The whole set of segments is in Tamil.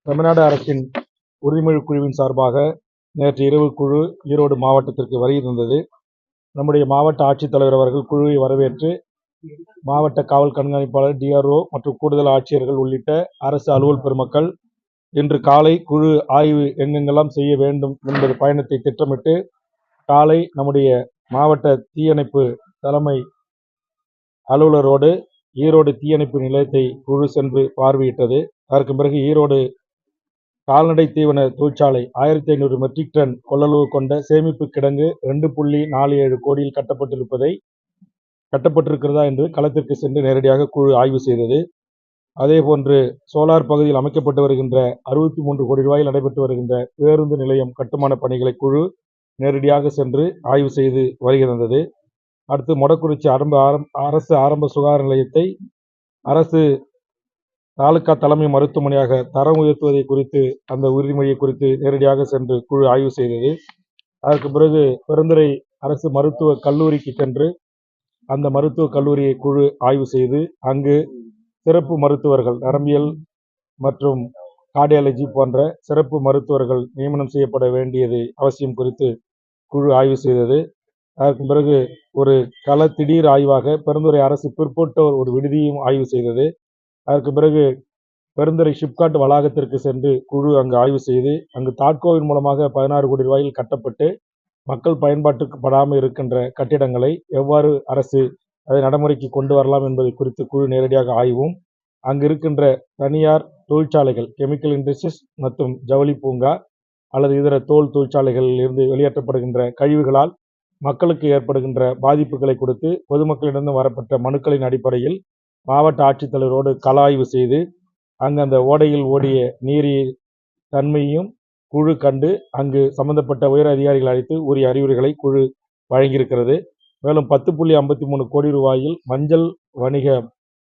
தமிழ்நாடு அரசின் உறுதிமொழி குழுவின் சார்பாக நேற்று இரவு குழு ஈரோடு மாவட்டத்திற்கு வருகை தந்தது. நம்முடைய மாவட்ட ஆட்சித்தலைவர் அவர்கள் குழுவை வரவேற்று மாவட்ட காவல் கண்காணிப்பாளர், டிஆர்ஓ மற்றும் கூடுதல் ஆட்சியர்கள் உள்ளிட்ட அரசு அலுவல் பெருமக்கள் இன்று காலை குழு ஆய்வு எங்கெங்கெல்லாம் செய்ய வேண்டும் என்பது பயணத்தை திட்டமிட்டு காலை நம்முடைய மாவட்ட தீயணைப்பு தலைமை அலுவலரோடு ஈரோடு தீயணைப்பு நிலையத்தை குழு சென்று பார்வையிட்டது. அதற்கு பிறகு ஈரோடு கால்நடை தீவன தொழிற்சாலை 1500 மெட்ரிக் டன் கொள்ளளவு கொண்ட சேமிப்பு கிடங்கு 2.47 கோடியில் கட்டப்பட்டிருக்கிறதா என்று களத்திற்கு சென்று நேரடியாக குழு ஆய்வு செய்தது. அதேபோன்று சோலார் பகுதியில் அமைக்கப்பட்டு வருகின்ற 63 கோடி ரூபாயில் நடைபெற்று வருகின்ற பேருந்து நிலையம் கட்டுமான பணிகளை குழு நேரடியாக சென்று ஆய்வு செய்து வருகை தந்தது. அடுத்து மொடக்குறிச்சி அரசு ஆரம்ப சுகாதார நிலையத்தை அரசு தாலுகா தலைமை மருத்துவமனையாக தரம் உயர்த்துவதை குறித்து அந்த உறுதிமொழியை குறித்து நேரடியாக சென்று குழு ஆய்வு செய்தது. அதற்கு பிறகு பெருந்துறை அரசு மருத்துவக் கல்லூரிக்கு சென்று அந்த மருத்துவக் கல்லூரியை குழு ஆய்வு செய்து அங்கு சிறப்பு மருத்துவர்கள், நரம்பியல் மற்றும் கார்டியாலஜி போன்ற சிறப்பு மருத்துவர்கள் நியமனம் செய்யப்பட வேண்டியது அவசியம் குறித்து குழு ஆய்வு செய்தது. அதற்கு பிறகு ஒரு கள திடீர் ஆய்வாக பெருந்துறை அரசு பிற்பட்டோர் ஒரு விடுதியும் ஆய்வு செய்தது. அதற்கு பிறகு பெருந்துறை ஷிப்காட் வளாகத்திற்கு சென்று குழு அங்கு ஆய்வு செய்து அங்கு தாட்கோவின் மூலமாக 16 கோடி ரூபாயில் கட்டப்பட்டு மக்கள் பயன்பாட்டுக்கு படாமல் இருக்கின்ற கட்டிடங்களை எவ்வாறு அரசு அதை நடைமுறைக்கு கொண்டு வரலாம் என்பது குறித்து குழு நேரடியாக ஆய்வும், அங்கு இருக்கின்ற தனியார் தொழிற்சாலைகள், கெமிக்கல் இண்டஸ்ட்ரீஸ் மற்றும் ஜவுளி பூங்கா அல்லது இதர தோல் தொழிற்சாலைகளில் இருந்து வெளியேற்றப்படுகின்ற கழிவுகளால் மக்களுக்கு ஏற்படுகின்ற பாதிப்புகளை கொடுத்து பொதுமக்களிடம் வரப்பட்ட மனுக்களின் அடிப்படையில் மாவட்ட ஆட்சித்தலைவரோடு கள ஆய்வு செய்து அங்கு அந்த ஓடையில் ஓடிய நீரின் தன்மையும் குழு கண்டு அங்கு சம்பந்தப்பட்ட உயர் அதிகாரிகள் அழைத்து உரிய அறிவுரைகளை குழு வழங்கியிருக்கிறது. மேலும் 10.53 கோடி ரூபாயில் மஞ்சள் வணிக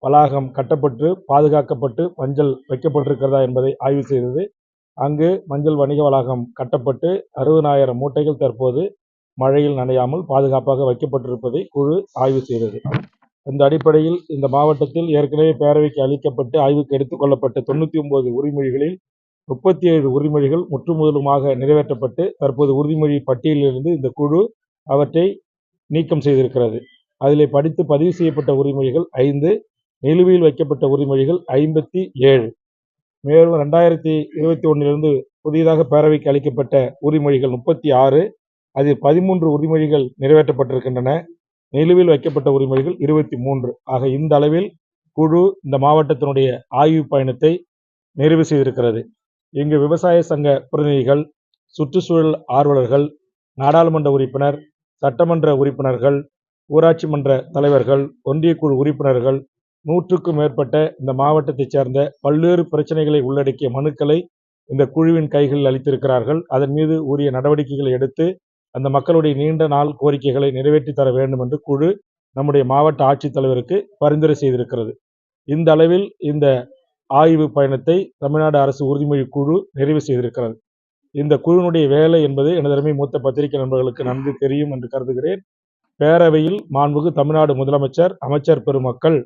வளாகம் கட்டப்பட்டு பாதுகாக்கப்பட்டு மஞ்சள் வைக்கப்பட்டிருக்கிறதா என்பதை ஆய்வு செய்தது. அங்கு மஞ்சள் வணிக வளாகம் கட்டப்பட்டு 60,000 மூட்டைகள் தற்போது மழையில் நனையாமல் பாதுகாப்பாக வைக்கப்பட்டிருப்பதை குழு ஆய்வு செய்தது. இந்த அடிப்படையில் இந்த மாவட்டத்தில் ஏற்கனவே பேரவைக்கு அளிக்கப்பட்டு ஆய்வுக்கு எடுத்துக் கொள்ளப்பட்ட 99 உறுதிமொழிகளில் 37 உறுதிமொழிகள் முற்றுமுதலுமாக நிறைவேற்றப்பட்டு தற்போது உறுதிமொழி பட்டியலிலிருந்து இந்த குழு அவற்றை நீக்கம் செய்திருக்கிறது. அதிலே படித்து பதிவு செய்யப்பட்ட உறுதிமொழிகள் 5, நிலுவையில் வைக்கப்பட்ட உறுதிமொழிகள் 57. மேலும் 2021 புதிதாக பேரவைக்கு அளிக்கப்பட்ட உறுதிமொழிகள் 36, அதில் 13 உறுதிமொழிகள் நிறைவேற்றப்பட்டிருக்கின்றன. நிலுவையில் வைக்கப்பட்ட உறுதிமொழிகள் 23. ஆக இந்த அளவில் குழு இந்த மாவட்டத்தினுடைய ஆய்வு பயணத்தை நிறைவு செய்திருக்கிறது. இங்கு விவசாய சங்க பிரதிநிதிகள், சுற்றுச்சூழல் ஆர்வலர்கள், நாடாளுமன்ற உறுப்பினர், சட்டமன்ற உறுப்பினர்கள், ஊராட்சி மன்ற தலைவர்கள், ஒன்றியக்குழு உறுப்பினர்கள், 100க்கும் மேற்பட்ட இந்த மாவட்டத்தைச் சேர்ந்த பல்வேறு பிரச்சனைகளை உள்ளடக்கிய மனுக்களை இந்த குழுவின் கைகளில் அளித்திருக்கிறார்கள். அதன் மீது உரிய நடவடிக்கைகளை எடுத்து அந்த மக்களுடைய நீண்ட நாள் கோரிக்கைகளை நிறைவேற்றி தர வேண்டும் என்று குழு நம்முடைய மாவட்ட ஆட்சித்தலைவருக்கு பரிந்துரை செய்திருக்கிறது. இந்த அளவில் இந்த ஆய்வு பயணத்தை தமிழ்நாடு அரசு உறுதிமொழி குழு நிறைவு செய்திருக்கிறது. இந்த குழுவினுடைய வேலை என்பது எனதருமை மூத்த பத்திரிகை நண்பர்களுக்கு நன்கு தெரியும் என்று கருதுகிறேன். பேரவையில் மாண்புமிகு தமிழ்நாடு முதலமைச்சர், அமைச்சர் பெருமக்கள்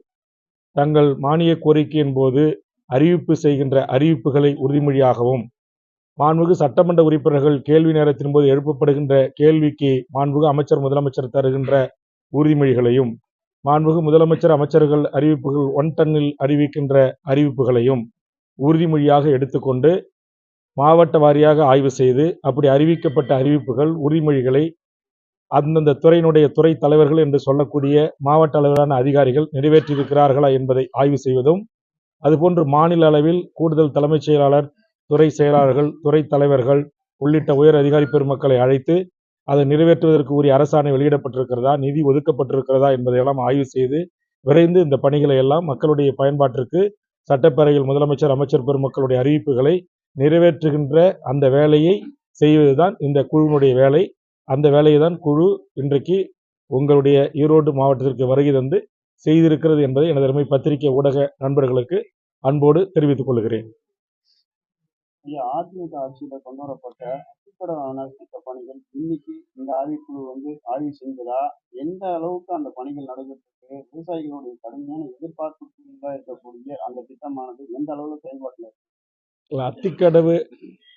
தங்கள் மானிய கோரிக்கையின் போது அறிவிப்பு செய்கின்ற அறிவிப்புகளை உறுதிமொழியாகவும், மாண்புமிகு சட்டமன்ற உறுப்பினர்கள் கேள்வி நேரத்தின் போது எழுப்பப்படுகின்ற கேள்விக்கு மாண்புமிகு அமைச்சர், முதலமைச்சர் தருகின்ற உறுதிமொழிகளையும், மாண்புமிகு முதலமைச்சர், அமைச்சர்கள் அறிவிப்புகள் 1 டன்னில் அறிவிக்கின்ற அறிவிப்புகளையும் உறுதிமொழியாக எடுத்துக்கொண்டு மாவட்ட வாரியாக ஆய்வு செய்து அப்படி அறிவிக்கப்பட்ட அறிவிப்புகள், உறுதிமொழிகளை அந்தந்த துறையினுடைய துறை தலைவர்கள் என்று சொல்லக்கூடிய மாவட்ட அளவிலான அதிகாரிகள் நிறைவேற்றியிருக்கிறார்களா என்பதை ஆய்வு செய்வதும், அதுபோன்று மாநில அளவில் கூடுதல் தலைமைச் செயலாளர், துறை செயலாளர்கள், துறை தலைவர்கள் உள்ளிட்ட உயர் அதிகாரி பெருமக்களை அழைத்து அதை நிறைவேற்றுவதற்கு உரிய அரசாணை வெளியிடப்பட்டிருக்கிறதா, நிதி ஒதுக்கப்பட்டிருக்கிறதா என்பதையெல்லாம் ஆய்வு செய்து விரைந்து இந்த பணிகளை எல்லாம் மக்களுடைய பயன்பாட்டிற்கு சட்டப்பேரவையில் முதலமைச்சர், அமைச்சர் பெருமக்களுடைய அறிவிப்புகளை நிறைவேற்றுகின்ற அந்த வேலையை செய்வதுதான் இந்த குழுவினுடைய வேலை. அந்த வேலையை தான் குழு இன்றைக்கு உங்களுடைய ஈரோடு மாவட்டத்திற்கு வருகை தந்து செய்திருக்கிறது என்பதை எனது அருமை பத்திரிகை ஊடக நண்பர்களுக்கு அன்போடு தெரிவித்துக் கொள்கிறேன். அதிமுக ஆட்சியில கொண்டு வரப்பட்ட அடிப்படையான திட்ட பணிகள் இன்னைக்கு இந்த ஆய்வுக்குழு ஆய்வு செஞ்சதா, எந்த அளவுக்கு அந்த பணிகள் நடைபெற்றிருக்கு, விவசாயிகளுடைய கடுமையான எதிர்பார்ப்புக்குள்ளா இருக்கக்கூடிய அந்த திட்டமானது எந்த அளவுல செயல்பாட்டில் இருக்கு? அத்திக்கடவு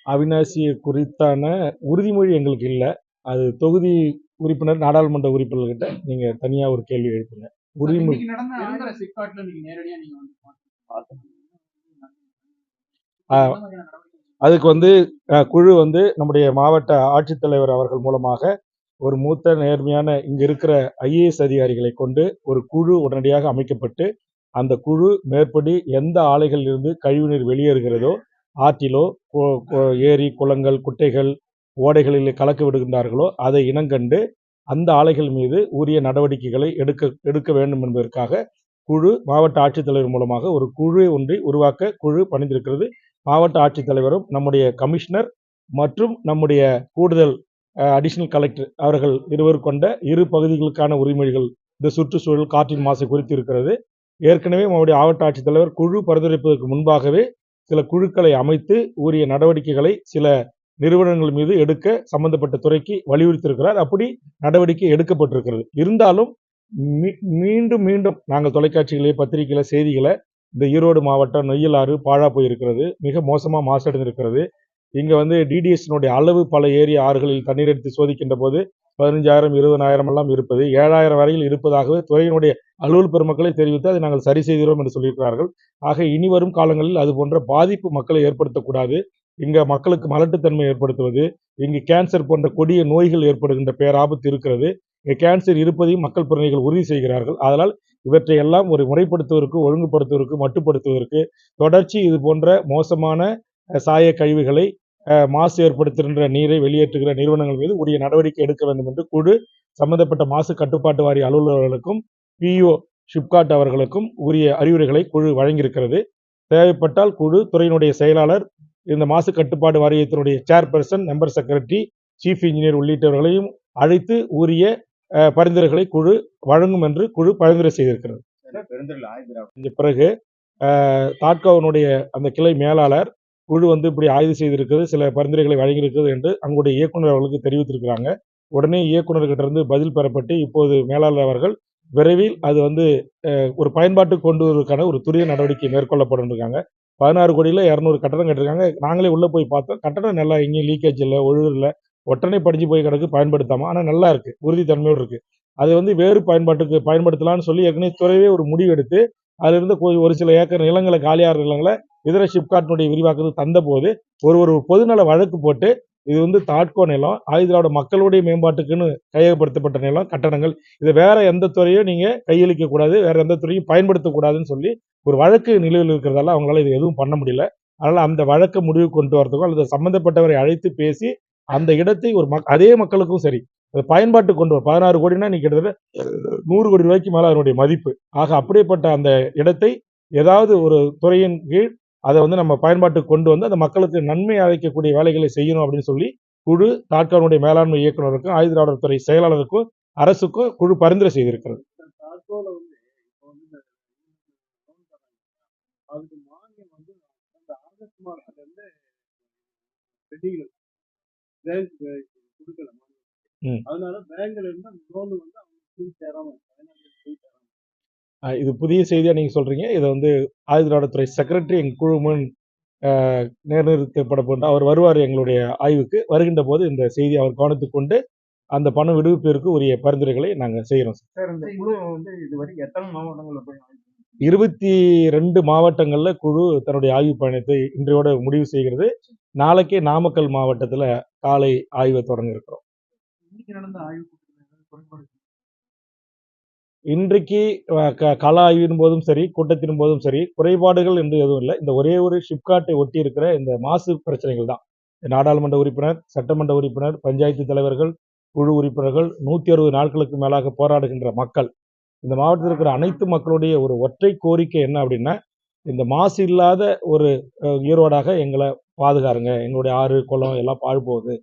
அவிநாசி குறித்தான உறுதிமொழி எங்களுக்கு இல்லை. அது தொகுதி உறுப்பினர், நாடாளுமன்ற உறுப்பினர்கிட்ட நீங்க தனியா ஒரு கேள்வி எழுப்புங்க. உறுதிமொழி இன்னைக்கு நடந்த ஆந்திர சிப்காட்ல நீங்க நேரடியா நீங்க வந்து ஆஹ், அதுக்கு குழு நம்முடைய மாவட்ட ஆட்சித்தலைவர் அவர்கள் மூலமாக ஒரு மூத்த நேர்மையான இங்க இருக்கிற ஐஏஎஸ் அதிகாரிகளை கொண்டு ஒரு குழு உடனடியாக அமைக்கப்பட்டு அந்த குழு மேற்படி எந்த ஆலைகளில் இருந்து கழிவுநீர் வெளியேறுகிறதோ, ஆற்றிலோ ஏரி குளங்கள் குட்டைகள் ஓடைகளில் கலக்க விடுகின்றார்களோ அதை இனங்கண்டு அந்த ஆலைகள் மீது உரிய நடவடிக்கைகளை எடுக்க வேண்டும் என்பதற்காக குழு மாவட்ட ஆட்சித்தலைவர் மூலமாக ஒரு குழு ஒன்றை உருவாக்க குழு பணிந்திருக்கிறது. மாவட்ட ஆட்சித்தலைவரும் நம்முடைய கமிஷனர் மற்றும் நம்முடைய கூடுதல் அடிஷனல் கலெக்டர் அவர்கள் இருவர் கொண்ட இரு பகுதிகளுக்கான உரிமொழிகள் இந்த சுற்றுச்சூழல் காற்றின் மாசு குறித்து இருக்கிறது. ஏற்கனவே நம்முடைய மாவட்ட ஆட்சித்தலைவர் குழு பரிந்துரைப்பதற்கு முன்பாகவே சில குழுக்களை அமைத்து உரிய நடவடிக்கைகளை சில நிறுவனங்கள் மீது எடுக்க சம்பந்தப்பட்ட துறைக்கு வலியுறுத்தியிருக்கிறார். அப்படி நடவடிக்கை எடுக்கப்பட்டிருக்கிறது. இருந்தாலும் மீண்டும் மீண்டும் நாங்கள் தொலைக்காட்சிகளே பத்திரிகையில செய்திகளை இந்த ஈரோடு மாவட்டம் நொய்யலாறு பாழா போயிருக்கிறது, மிக மோசமா மாசடைந்திருக்கிறது. இங்க டிடிஎஸ்னுடைய அளவு பல ஏரி ஆறுகளில் தண்ணீர் எடுத்து சோதிக்கின்ற போது 15,000 20,000 எல்லாம் இருப்பது 7,000 வரையில் இருப்பதாகவே துறையினுடைய அலுவல் பெருமக்களை தெரிவித்து அதை நாங்கள் சரி செய்கிறோம் என்று சொல்லியிருக்கிறார்கள். ஆக இனி வரும் காலங்களில் அது போன்ற பாதிப்பு மக்களை ஏற்படுத்தக்கூடாது. இங்க மக்களுக்கு மலட்டுத்தன்மை ஏற்படுத்துவது, இங்கு கேன்சர் போன்ற கொடிய நோய்கள் ஏற்படுகின்ற பேராபத்து இருக்கிறது. இங்க கேன்சர் இருப்பதையும் மக்கள் பிரதிநிதிகள் உறுதி செய்கிறார்கள். அதனால் இவற்றை எல்லாம் ஒரு முறைப்படுத்துவதற்கு, ஒழுங்குபடுத்துவதற்கு, மட்டுப்படுத்துவதற்கு தொடர்ச்சி இது போன்ற மோசமான சாய கழிவுகளை மாசு ஏற்படுத்துகின்ற நீரை வெளியேற்றுகிற நிறுவனங்கள் மீது உரிய நடவடிக்கை எடுக்க வேண்டும் என்று குழு சம்பந்தப்பட்ட மாசு கட்டுப்பாட்டு வாரிய அலுவலர்களுக்கும் பிஇஓ ஷிப்காட் அவர்களுக்கும் உரிய அறிவுரைகளை குழு வழங்கியிருக்கிறது. தேவைப்பட்டால் குழு துறையினுடைய செயலாளர், இந்த மாசு கட்டுப்பாடு வாரியத்தினுடைய chairperson, member secretary, chief engineer உள்ளிட்டவர்களையும் அழைத்து உரிய பரிந்துரைகளை குழு வழங்கும் என்று குழு பரிந்துரை செய்திருக்கிறது. பிறகு தாட்கோவினுடைய அந்த கிளை மேலாளர் குழு இப்படி ஆய்வு செய்திருக்கிறது, சில பரிந்துரைகளை வழங்கியிருக்கிறது என்று அங்குடைய இயக்குனர் அவர்களுக்கு தெரிவித்திருக்கிறாங்க. உடனே இயக்குநர்கிட்ட இருந்து பதில் பெறப்பட்டு இப்போது மேலாளர் அவர்கள் விரைவில் அது ஒரு பயன்பாட்டுக்கு கொண்டு வருவதற்கான ஒரு துரித நடவடிக்கை மேற்கொள்ளப்படும் இருக்காங்க. 16 கோடியில் 200 கட்டடம் கட்டிருக்காங்க. நாங்களே உள்ள போய் பார்த்தோம். கட்டடம் நல்லா எங்கேயும் லீக்கேஜ் இல்லை, ஒழுகு இல்லை, ஒட்டனை படிஞ்சு போய் கிடக்கு, பயன்படுத்தாம. ஆனால் நல்லா இருக்கு, உறுதித்தன்மையோடு இருக்கு. அது வேறு பயன்பாட்டுக்கு பயன்படுத்தலாம்னு சொல்லி ஏற்கனவே துறையே ஒரு முடிவு எடுத்து அதிலிருந்து ஒரு சில ஏக்கர் நிலங்களை, காலியார் நிலங்களை இதர ஷிப்காட்டினுடைய விரிவாக்கத்துக்கு தந்த போது ஒரு பொதுநல வழக்கு போட்டு இது தாட்கோ நிலம், ஆயுதிராவிட மக்களுடைய மேம்பாட்டுக்குன்னு கையகப்படுத்தப்பட்ட நிலம், கட்டடங்கள், இதை வேற எந்த துறையும் நீங்க கையளிக்க கூடாது, வேற எந்த துறையும் பயன்படுத்தக்கூடாதுன்னு சொல்லி ஒரு வழக்கு நிலுவையில் இருக்கிறதால அவங்களால இது எதுவும் பண்ண முடியல. அதனால அந்த வழக்கை முடிவு கொண்டு வரதுக்கும் அல்லது சம்பந்தப்பட்டவரை அழைத்து பேசி அந்த இடத்தை அதே மக்களுக்கும் சரி பயன்பாட்டு கொண்டு வரும். 16 கோடினா நீ கிட்டத்தட்ட 100 கோடி ரூபாய்க்கு மேல அதனுடைய மதிப்பு. ஆக அப்படிப்பட்ட அந்த இடத்தை ஏதாவது ஒரு துறையின் கீழ் அதை நம்ம பயன்பாட்டுக்கு கொண்டு வந்து அந்த மக்களுக்கு நன்மை அளிக்கக்கூடிய வேலைகளை செய்யணும் அப்படின்னு சொல்லி குழு தாட்கோனுடைய மேலாண்மை இயக்குநருக்கும் ஆயுதிராவிடர் துறை செயலாளருக்கும் அரசுக்கும் குழு பரிந்துரை செய்திருக்கிறது. இது புதிய செய்தியா நீங்க சொல்றீங்க. இதை ஆயுதிராவிடத்துறை செக்ரட்டரி எங்க குழு முன் நிர்ணயிக்கப்பட அவர் வருவார் எங்களுடைய ஆய்வுக்கு. வருகின்ற போது இந்த செய்தி அவர் கவனத்துக்கு கொண்டு அந்த பண விடுவிப்பிற்கு உரிய பரிந்துரைகளை நாங்கள் செய்கிறோம். 22 மாவட்டங்கள்ல குழு தன்னுடைய ஆய்வு பயணத்தை இன்றையோட முடிவு செய்கிறது. நாளைக்கே நாமக்கல் மாவட்டத்தில் காலை ஆய்வை தொடங்க இருக்கிறோம். இன்றைக்கு கள ஆய்வின் போதும் சரி, கூட்டத்தின் போதும் சரி, குறைபாடுகள் என்று எதுவும் இல்லை. இந்த ஒரே ஒரு ஷிப்காட்டை ஒட்டி இருக்கிற இந்த மாசு பிரச்சனைகள் தான். நாடாளுமன்ற உறுப்பினர், சட்டமன்ற உறுப்பினர், பஞ்சாயத்து தலைவர்கள், குழு உறுப்பினர்கள், 160 நாட்களுக்கு மேலாக போராடுகின்ற மக்கள், இந்த மாவட்டத்தில் இருக்கிற அனைத்து மக்களுடைய ஒரு ஒற்றை கோரிக்கை என்ன அப்படின்னா, இந்த மாசு இல்லாத ஒரு ஈரோடாக எங்களை பாதுகாருங்க, எங்களுடைய ஆறு குளம் எல்லாம் பாழ் போகுது,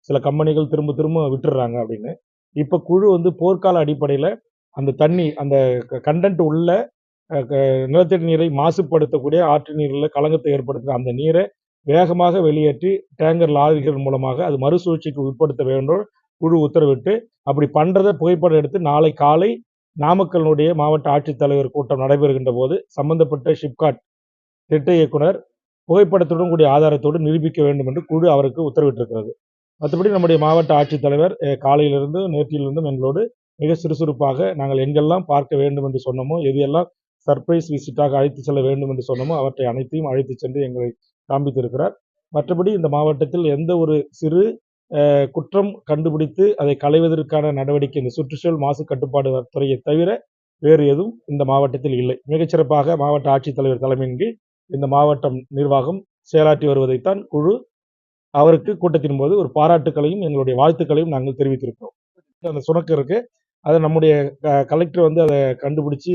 சில கம்பெனிகள் திரும்ப திரும்ப விட்டுடுறாங்க அப்படின்னு. இப்போ குழு போர்க்கால அடிப்படையில் அந்த தண்ணி, அந்த கண்டென்ட் உள்ள நிலத்தடி நீரை மாசுபடுத்தக்கூடிய ஆற்று நீரில் கலங்கத்தை ஏற்படுத்துகிற அந்த நீரை வேகமாக வெளியேற்றி டேங்கர் லாரிகள் மூலமாக அது மறுசுழற்சிக்கு உட்படுத்த வேண்டும் குழு உத்தரவிட்டு, அப்படி பண்றதை புகைப்படம் எடுத்து நாளை காலை நாமக்கலுடைய மாவட்ட ஆட்சித்தலைவர் கூட்டம் நடைபெறுகின்ற போது சம்பந்தப்பட்ட ஷிப்காட் திட்ட இயக்குனர், புகைப்படத்துடன் கூடிய ஆதாரத்தோடு நிரூபிக்க வேண்டும் என்று குழு அவருக்கு உத்தரவிட்டிருக்கிறது. மற்றபடி நம்முடைய மாவட்ட ஆட்சித்தலைவர் காலையிலிருந்து நேற்றிலிருந்தும் எங்களோடு மிக சுறுசுறுப்பாக நாங்கள் எங்கெல்லாம் பார்க்க வேண்டும் என்று சொன்னோமோ, எதையெல்லாம் சர்ப்ரைஸ் விசிட்டாக அழைத்து செல்ல வேண்டும் என்று சொன்னோமோ அவற்றை அனைத்தையும் அழைத்து சென்று எங்களை காண்பித்திருக்கிறார். மற்றபடி இந்த மாவட்டத்தில் எந்த ஒரு சிறு குற்றம் கண்டுபிடித்து அதை களைவதற்கான நடவடிக்கை இந்த சுற்றுச்சூழல் மாசு கட்டுப்பாடு துறையை தவிர வேறு எதுவும் இந்த மாவட்டத்தில் இல்லை. மிகச்சிறப்பாக மாவட்ட ஆட்சித்தலைவர் தலைமையின் கீழ் இந்த மாவட்டம் நிர்வாகம் செயலாற்றி வருவதைத்தான் குழு அவருக்கு கூட்டத்தின் போது ஒரு பாராட்டுக்களையும் எங்களுடைய வாழ்த்துக்களையும் நாங்கள் தெரிவித்திருக்கிறோம். அந்த சுணக்கம் இருக்கு, அதை நம்முடைய கலெக்டர் வந்து அதை கண்டுபிடிச்சி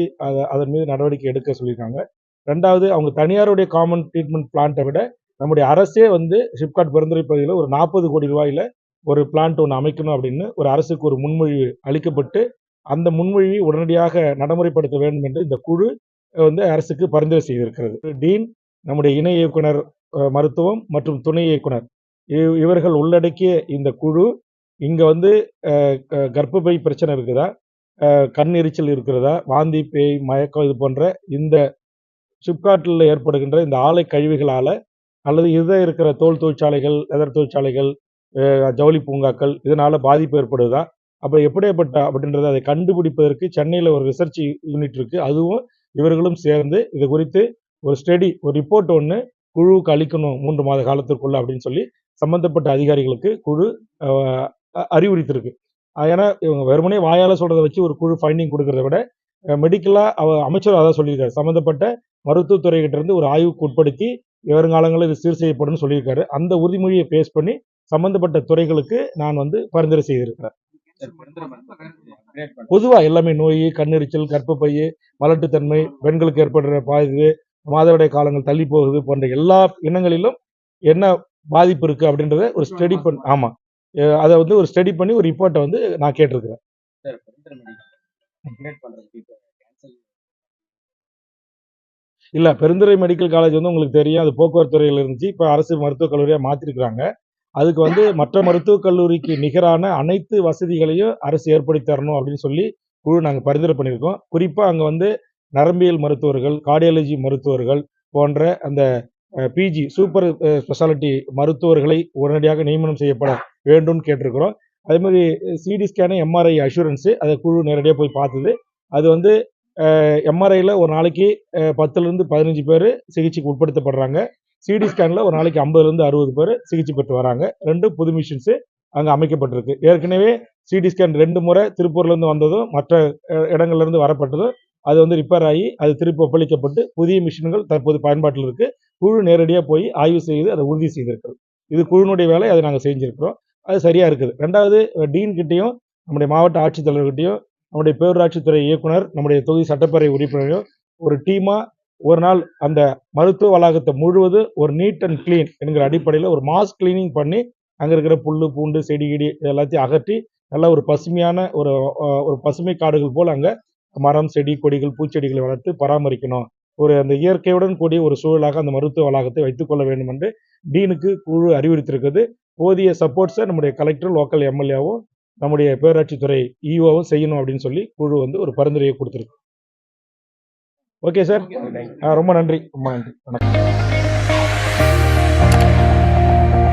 அதன் மீது நடவடிக்கை எடுக்க சொல்லியிருக்காங்க. ரெண்டாவது, அவங்க தனியாருடைய காமன் ட்ரீட்மெண்ட் பிளான்ட்டை விட நம்முடைய அரசே வந்து சிப்காட் பெருந்துறை பகுதியில் ஒரு 40 கோடி ரூபாயில் ஒரு பிளான்ட் ஒன்று அமைக்கணும் அப்படின்னு ஒரு அரசுக்கு ஒரு முன்மொழிவு அளிக்கப்பட்டு அந்த முன்மொழிவை உடனடியாக நடைமுறைப்படுத்த வேண்டும் என்று இந்த குழு வந்து அரசுக்கு பரிந்துரை செய்திருக்கிறது. டீன், நம்முடைய இணை இயக்குனர் மருத்துவம் மற்றும் துணை இயக்குனர் இவர்கள் உள்ளடக்கிய இந்த குழு இங்க வந்து கர்ப்பப்பை பிரச்சனை இருக்குதா, கண் எரிச்சல் இருக்கிறதா, வாந்தி, பேய், மயக்கம் இது போன்ற இந்த சிப்காட்டில் ஏற்படுகின்ற இந்த ஆலை கழிவுகளால் அல்லது இதை இருக்கிற தோல் தொழிற்சாலைகள், லெதர் தொழிற்சாலைகள், ஜவுளி பூங்காக்கள் இதனால பாதிப்பு ஏற்படுதா, அப்போ எப்படிப்பட்ட அப்படின்றத அதை கண்டுபிடிப்பதற்கு சென்னையில் ஒரு ரிசர்ச் யூனிட் இருக்கு. அதுவும் இவர்களும் சேர்ந்து இது குறித்து ஒரு ஸ்டடி, ஒரு ரிப்போர்ட் ஒன்று குழுவுக்கு அளிக்கணும் 3 மாத காலத்திற்குள்ள அப்படின்னு சொல்லி சம்பந்தப்பட்ட அதிகாரிகளுக்கு குழு அறிவுறுத்திருக்கு. ஏன்னா இவங்க வெறுமனே வாயால சொல்றதை வச்சு ஒரு குழு ஃபைண்டிங் கொடுக்கறத விட மெடிக்கலா அமைச்சர் அதான் சொல்லியிருக்காரு, சம்பந்தப்பட்ட மருத்துவத்துறை கிட்ட இருந்து ஒரு ஆய்வுக்கு உட்படுத்தி வருங்காலங்களில் இது சீர் செய்யப்படும் சொல்லியிருக்காரு. அந்த உறுதிமொழியை பேஸ் பண்ணி சம்பந்தப்பட்ட துறைகளுக்கு நான் வந்து பரிந்துரை செய்திருக்கிறேன். பொதுவா எல்லாமே நோய், கண்ணெரிச்சல், கர்ப்பப்பை, மலட்டுத்தன்மை, பெண்களுக்கு ஏற்படுற பாதிப்பு, மாதவிடாய் காலங்கள் தள்ளி போகுது போன்ற எல்லா இனங்களிலும் என்ன பாதிப்பு இருக்கு அப்படின்றத ஒரு ஸ்டடி பண்ணி, ஆமா, அதை வந்து ஒரு ஸ்டடி பண்ணி ஒரு ரிப்போர்ட்டை வந்து நான் கேட்டிருக்கிறேன். இல்ல, பெருந்துறை மெடிக்கல் காலேஜ் வந்து உங்களுக்கு தெரியும், அது போக்குவரத்து துறையில் இருந்துச்சு. இப்போ அரசு மருத்துவக் கல்லூரியா மாத்திருக்கிறாங்க. அதுக்கு வந்து மற்ற மருத்துவக் கல்லூரிக்கு நிகரான அனைத்து வசதிகளையும் அரசு ஏற்படுத்தி தரணும் அப்படின்னு சொல்லி குழு நாங்கள் பரிந்துரை பண்ணியிருக்கோம். குறிப்பா அங்க வந்து நரம்பியல் மருத்துவர்கள், கார்டியாலஜி மருத்துவர்கள் போன்ற அந்த பிஜி சூப்பர் ஸ்பெஷாலிட்டி மருத்துவர்களை உடனடியாக நியமனம் செய்யப்பட வேண்டும்னு கேட்டிருக்கிறோம். அதே மாதிரி சிடி ஸ்கேனு, எம்ஆர்ஐ அஷூரன்ஸு அதை குழு நேரடியாக போய் பார்த்தது. அது வந்து எம்ஆர்ஐயில் ஒரு நாளைக்கு 10லேருந்து 15 பேர் சிகிச்சைக்கு உட்படுத்தப்படுறாங்க. சிடி ஸ்கேனில் ஒரு நாளைக்கு 50லேருந்து 60 பேர் சிகிச்சை பெற்று வராங்க. 2 புது மிஷின்ஸு அங்கே அமைக்கப்பட்டிருக்கு. ஏற்கனவே சிடி ஸ்கேன் 2 முறை திருப்பூர்லேருந்து வந்ததும் மற்ற இடங்கள்லேருந்து வரப்பட்டதும் அது வந்து ரிப்பேர் ஆகி அது திருப்பி ஒப்பளிக்கப்பட்டு புதிய மிஷின்கள் தற்போது பயன்பாட்டில் இருக்குது. குழு நேரடியாக போய் ஆய்வு செய்து அதை உறுதி செய்திருக்கிறது. இது குழுனுடைய வேலை, அதை நாங்கள் செஞ்சுருக்கிறோம். அது சரியாக இருக்குது. ரெண்டாவது, டீன் கிட்டையும் நம்முடைய மாவட்ட ஆட்சித்தலைவர்கிட்டையும் நம்முடைய பேரூராட்சித்துறை இயக்குனர், நம்முடைய தொகுதி சட்டப்பேரவை உறுப்பினரையும் ஒரு டீமாக ஒரு நாள் அந்த மருத்துவ வளாகத்தை முழுவதும் ஒரு நீட் அண்ட் கிளீன் என்கிற அடிப்படையில் ஒரு மாஸ் கிளீனிங் பண்ணி அங்கே இருக்கிற புல், பூண்டு, செடி கிடி எல்லாத்தையும் அகற்றி நல்ல ஒரு பசுமையான ஒரு பசுமை காடுகள் போல் அங்கே மரம், செடி, கொடிகள், பூச்செடிகளை வளர்த்து பராமரிக்கணும். ஒரு அந்த இயற்கையுடன் கூடிய ஒரு சூழலாக அந்த மருத்துவ வளாகத்தை வைத்துக் கொள்ள வேண்டும் என்று டீனுக்கு குழு அறிவுறுத்திருக்கிறது. போதிய சப்போர்ட்ஸை நம்முடைய கலெக்டர், லோக்கல் எம்எல்ஏவும் நம்முடைய பேராட்சித்துறை இஓவும் செய்யணும் அப்படின்னு சொல்லி குழு வந்து ஒரு பரிந்துரையை கொடுத்துருக்கு. ஓகே சார், ரொம்ப நன்றி, ரொம்ப நன்றி, வணக்கம்.